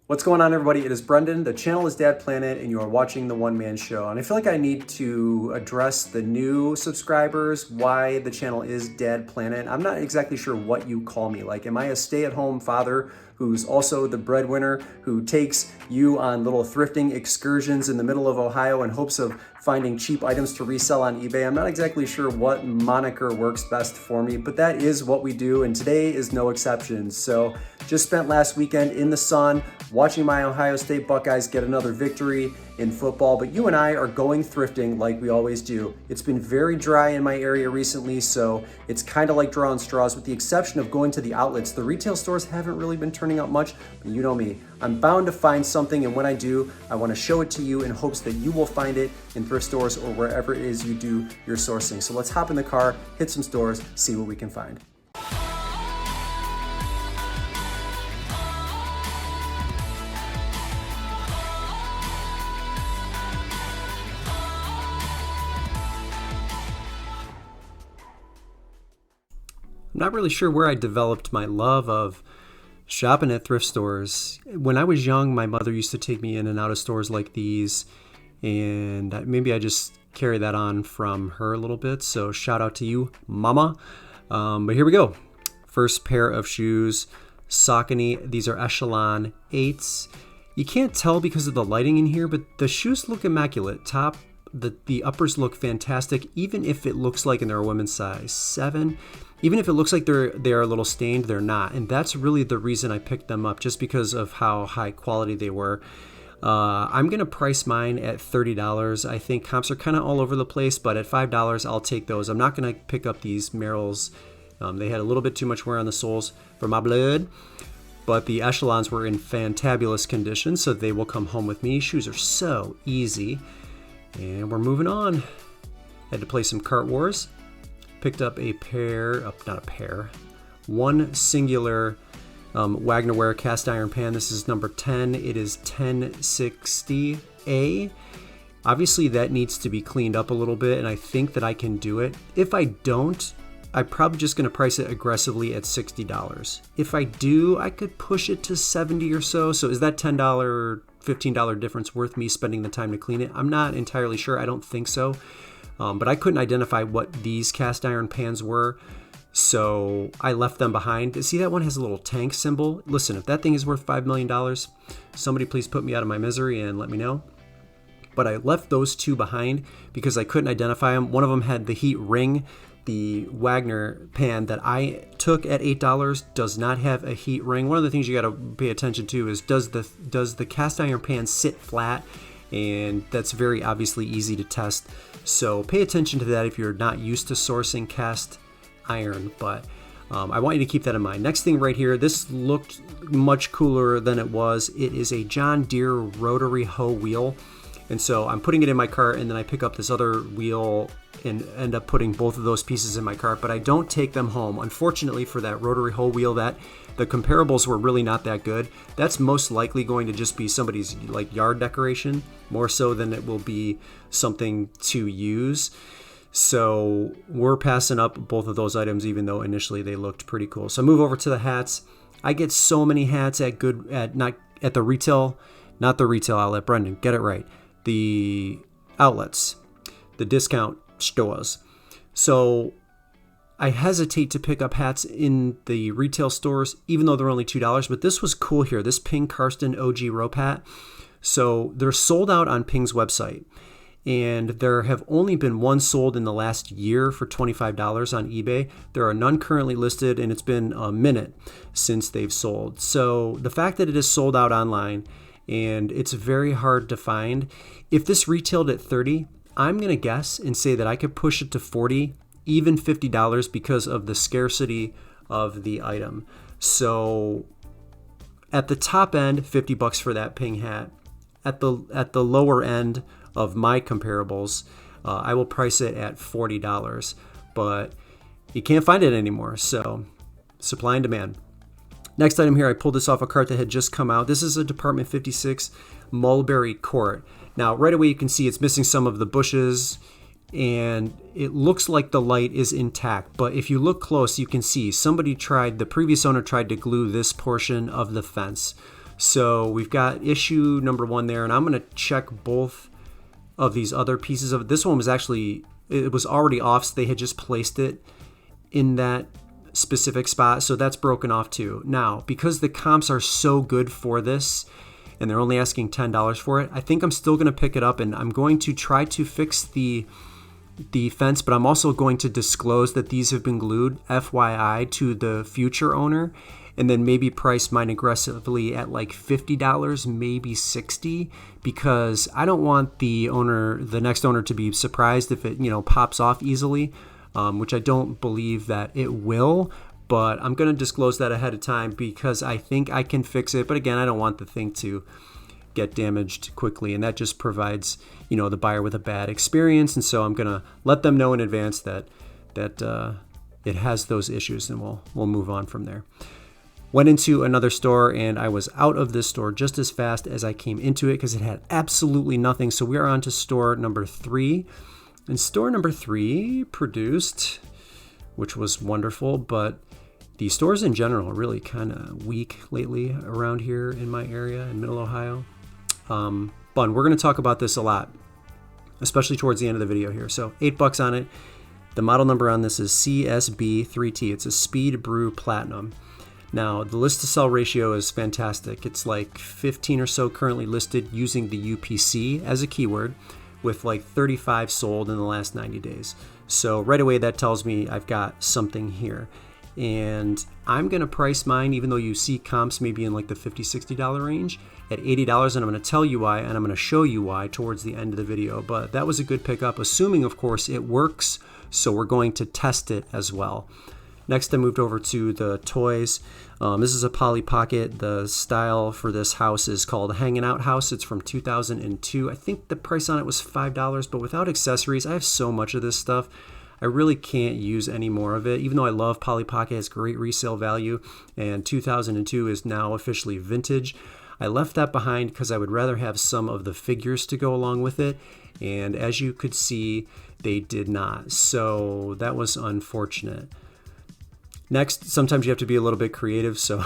What's going on, everybody? It is Brendan. The channel is Dad Planet, and you are watching the One Man Show. And I feel like I need to address the new subscribers, why the channel is Dad Planet. I'm not exactly sure what you call me. Like, am I a stay-at-home father who's also the breadwinner, who takes you on little thrifting excursions in the middle of Ohio in hopes of finding cheap items to resell on eBay? I'm not exactly sure what moniker works best for me, but that is what we do, and today is no exception. So just spent last weekend in the sun watching my Ohio State Buckeyes get another victory in football, but you and I are going thrifting like we always do. It's been very dry in my area recently, so it's kind of like drawing straws with the exception of going to the outlets. The retail stores haven't really been turning up much, but you know me. I'm bound to find something, and when I do, I want to show it to you in hopes that you will find it in thrift stores or wherever it is you do your sourcing. So let's hop in the car, hit some stores, see what we can find. I'm not really sure where I developed my love of shopping at thrift stores. When I was young, my mother used to take me in and out of stores like these, and maybe I just carry that on from her a little bit. So shout out to you, Mama. But here we go. First pair of shoes, Saucony. These are Echelon 8s. You can't tell because of the lighting in here, but the shoes look immaculate. The uppers look fantastic, even if it looks like, and they're a women's size 7. Even if it looks like they're a little stained, they're not. And that's really the reason I picked them up, just because of how high quality they were. I'm going to price mine at $30. I think comps are kind of all over the place, but at $5, I'll take those. I'm not going to pick up these Merrells. They had a little bit too much wear on the soles for my blood. But the Echelons were in fantabulous condition, so they will come home with me. Shoes are so easy. And we're moving on. Had to play some Cart Wars. Picked up one singular Wagner Ware cast iron pan. This is number 10. It is 1060A. Obviously that needs to be cleaned up a little bit, and I think that I can do it. If I don't, I'm probably just going to price it aggressively at $60. If I do, I could push it to $70 or so. So is that $10, $15 difference worth me spending the time to clean it? I'm not entirely sure. I don't think so. But I couldn't identify what these cast iron pans were, so I left them behind. See, that one has a little tank symbol. Listen, if that thing is worth $5 million, somebody please put me out of my misery and let me know. But I left those two behind because I couldn't identify them. One of them had the heat ring. The Wagner pan that I took at $8 does not have a heat ring. One of the things you got to pay attention to is does the cast iron pan sit flat? And that's very obviously easy to test. So pay attention to that if you're not used to sourcing cast iron, but I want you to keep that in mind. Next thing right here, this looked much cooler than it was. It is a John Deere rotary hoe wheel. And so I'm putting it in my cart, and then I pick up this other wheel and end up putting both of those pieces in my cart, but I don't take them home. Unfortunately for that rotary hoe wheel, the comparables were really not that good. That's most likely going to just be somebody's like yard decoration, more so than it will be something to use. So we're passing up both of those items, even though initially they looked pretty cool. So move over to the hats. I get so many hats not at the retail, not the retail outlet. Brendan, get it right. The outlets, the discount stores. So I hesitate to pick up hats in the retail stores, even though they're only $2. But this was cool here. This Ping Karsten OG rope hat. So they're sold out on Ping's website. And there have only been one sold in the last year for $25 on eBay. There are none currently listed, and it's been a minute since they've sold. So the fact that it is sold out online and it's very hard to find, if this retailed at $30, I'm going to guess and say that I could push it to $40, even $50 because of the scarcity of the item. So at the top end, $50 for that Ping hat. At the lower end of my comparables, I will price it at $40, but you can't find it anymore. So supply and demand. Next item here, I pulled this off a cart that had just come out. This is a Department 56 Mulberry Court. Now, right away you can see it's missing some of the bushes, and it looks like the light is intact. But if you look close, you can see the previous owner tried to glue this portion of the fence. So we've got issue number 1 there, and I'm going to check both of these other pieces of it. This one was actually, it was already off, so they had just placed it in that specific spot, so that's broken off too. Now, because the comps are so good for this, and they're only asking $10 for it, I think I'm still going to pick it up, and I'm going to try to fix the fence, but I'm also going to disclose that these have been glued, FYI, to the future owner, and then maybe price mine aggressively at like $50, maybe $60, because I don't want the next owner to be surprised if it, pops off easily, which I don't believe that it will, but I'm going to disclose that ahead of time because I think I can fix it. But again, I don't want the thing to get damaged quickly, and that just provides, the buyer with a bad experience. And so I'm going to let them know in advance that it has those issues, and we'll move on from there. Went into another store, and I was out of this store just as fast as I came into it because it had absolutely nothing. So we are on to store number 3. And store number 3 produced, which was wonderful, but the stores in general are really kind of weak lately around here in my area in Middle Ohio. But we're going to talk about this a lot, especially towards the end of the video here. So $8 on it. The model number on this is CSB3T. It's a Speed Brew Platinum. Now, the list to sell ratio is fantastic. It's like 15 or so currently listed using the UPC as a keyword, with like 35 sold in the last 90 days. So right away that tells me I've got something here. And I'm going to price mine, even though you see comps maybe in like the $50, $60 range, at $80, and I'm going to tell you why, and I'm going to show you why towards the end of the video. But that was a good pickup, assuming of course it works, so we're going to test it as well. Next, I moved over to the toys. This is a Polly Pocket. The style for this house is called Hanging Out House. It's from 2002. I think the price on it was $5, but without accessories, I have so much of this stuff. I really can't use any more of it. Even though I love Polly Pocket, it's great resale value, and 2002 is now officially vintage. I left that behind because I would rather have some of the figures to go along with it, and as you could see, they did not. So that was unfortunate. Next, sometimes you have to be a little bit creative, so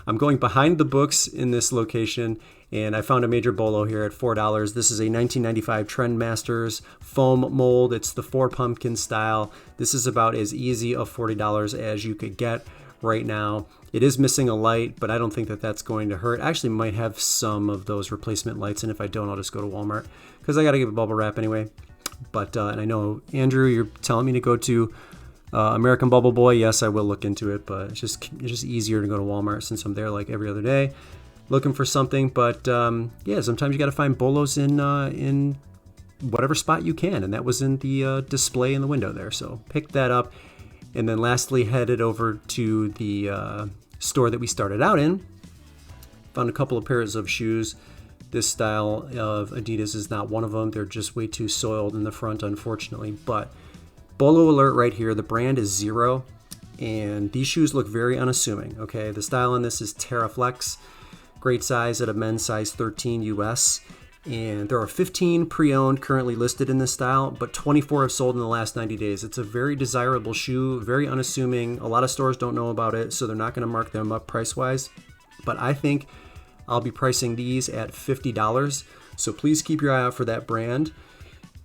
I'm going behind the books in this location, and I found a major bolo here at $4. This is a 1995 Trendmasters foam mold. It's the 4 pumpkin style. This is about as easy of $40 as you could get right now. It is missing a light, but I don't think that that's going to hurt. I actually might have some of those replacement lights, and if I don't, I'll just go to Walmart because I got to give it bubble wrap anyway. But and I know, Andrew, you're telling me to go to American Bubble Boy. Yes, I will look into it, but it's just easier to go to Walmart since I'm there like every other day looking for something. But yeah, sometimes you got to find bolos in whatever spot you can, and that was in the display in the window there. So picked that up, and then lastly headed over to the store that we started out in. Found a couple of pairs of shoes. This style of Adidas is not one of them. They're just way too soiled in the front, unfortunately. But bolo alert right here. The brand is Zero, and these shoes look very unassuming. Okay, the style on this is TerraFlex. Great size at a men's size 13 US. And there are 15 pre-owned currently listed in this style, but 24 have sold in the last 90 days. It's a very desirable shoe, very unassuming. A lot of stores don't know about it, so they're not going to mark them up price-wise. But I think I'll be pricing these at $50. So please keep your eye out for that brand.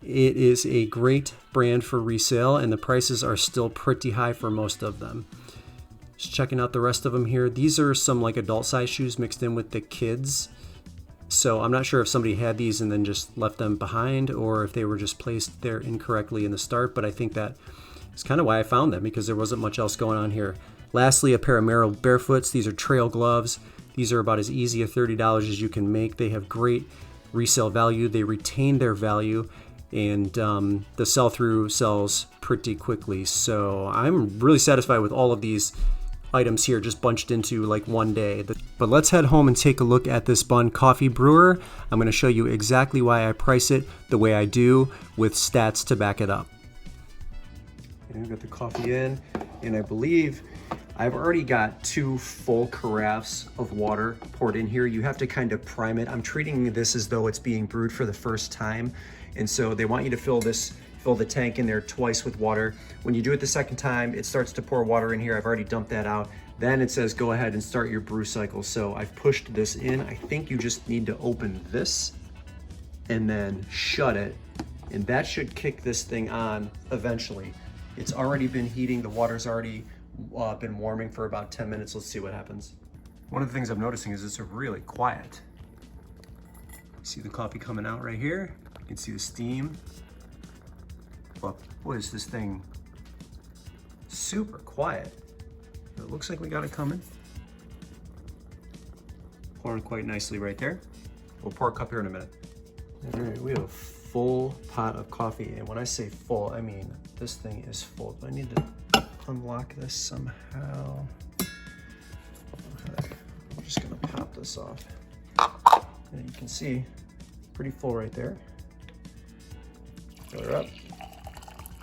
It is a great brand for resale, and the prices are still pretty high for most of them. Just checking out the rest of them here. These are some like adult size shoes mixed in with the kids. So I'm not sure if somebody had these and then just left them behind, or if they were just placed there incorrectly in the start, but I think that is kind of why I found them, because there wasn't much else going on here. Lastly, a pair of Merrell Barefoots. These are trail gloves. These are about as easy at $30 as you can make. They have great resale value. They retain their value, and the sell-through sells pretty quickly. So I'm really satisfied with all of these items here just bunched into like one day. But let's head home and take a look at this Bunn coffee brewer. I'm going to show you exactly why I price it the way I do with stats to back it up. And I've got the coffee in, and I believe I've already got 2 full carafes of water poured in here. You have to kind of prime it. I'm treating this as though it's being brewed for the first time, and so they want you to fill the tank in there twice with water. When you do it the second time, it starts to pour water in here. I've already dumped that out. Then it says go ahead and start your brew cycle. So I've pushed this in. I think you just need to open this and then shut it, and that should kick this thing on eventually. It's already been heating. The water's already been warming for about 10 minutes. Let's see what happens. One of the things I'm noticing is it's really quiet. See the coffee coming out right here? You can see the steam. But boy, is this thing super quiet. It looks like we got it coming. Pouring quite nicely right there. We'll pour a cup here in a minute. All right, we have a full pot of coffee. And when I say full, I mean this thing is full. I need to unlock this somehow. Okay. I'm just gonna pop this off. And you can see, pretty full right there. Fill her up.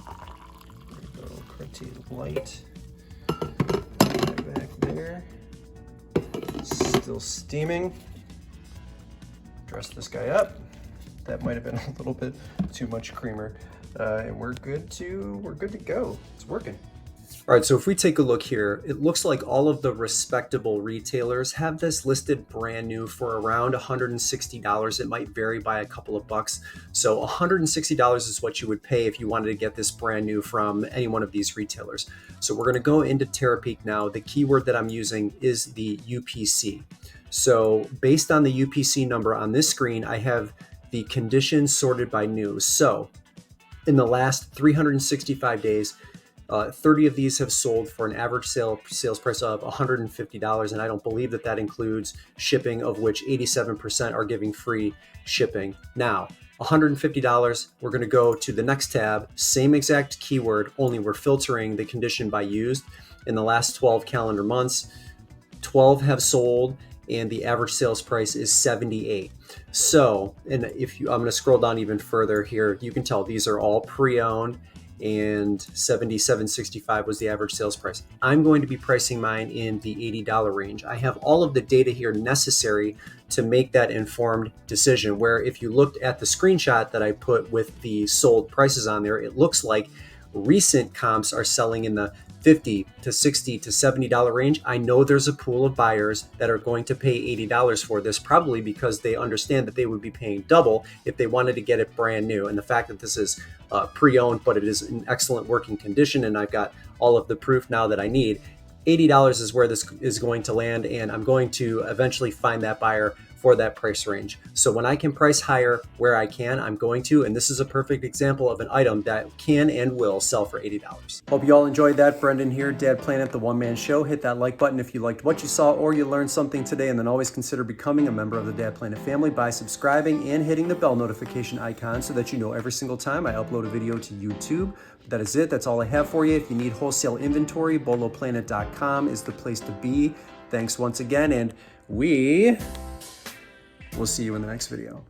There we go, Cartier light. Back there. Still steaming. Dress this guy up. That might have been a little bit too much creamer. And we're good to go. It's working. All right, so if we take a look here, it looks like all of the respectable retailers have this listed brand new for around $160. It might vary by a couple of bucks. So $160 is what you would pay if you wanted to get this brand new from any one of these retailers. So we're gonna go into Terapeak now. The keyword that I'm using is the UPC. So based on the UPC number on this screen, I have the conditions sorted by new. So in the last 365 days, 30 of these have sold for an average sales price of $150, and I don't believe that includes shipping, of which 87% are giving free shipping. Now, $150, we're going to go to the next tab, same exact keyword, only we're filtering the condition by used. In the last 12 calendar months, 12 have sold, and the average sales price is $78. So, and I'm going to scroll down even further here, you can tell these are all pre-owned, and $77.65 was the average sales price. I'm going to be pricing mine in the $80 range. I have all of the data here necessary to make that informed decision, where if you looked at the screenshot that I put with the sold prices on there, it looks like recent comps are selling in the $50 to $60 to $70 range. I know there's a pool of buyers that are going to pay $80 for this, probably because they understand that they would be paying double if they wanted to get it brand new. And the fact that this is pre-owned, but it is in excellent working condition, and I've got all of the proof now that I need, $80 is where this is going to land, and I'm going to eventually find that buyer for that price range. So when I can price higher where I can, I'm going to, and this is a perfect example of an item that can and will sell for $80. Hope you all enjoyed that. Brendan here, Dad Planet, the one-man show. Hit that like button if you liked what you saw or you learned something today, and then always consider becoming a member of the Dad Planet family by subscribing and hitting the bell notification icon so that you know every single time I upload a video to YouTube. That is it. That's all I have for you. If you need wholesale inventory, boloplanet.com is the place to be. Thanks once again, and we'll see you in the next video.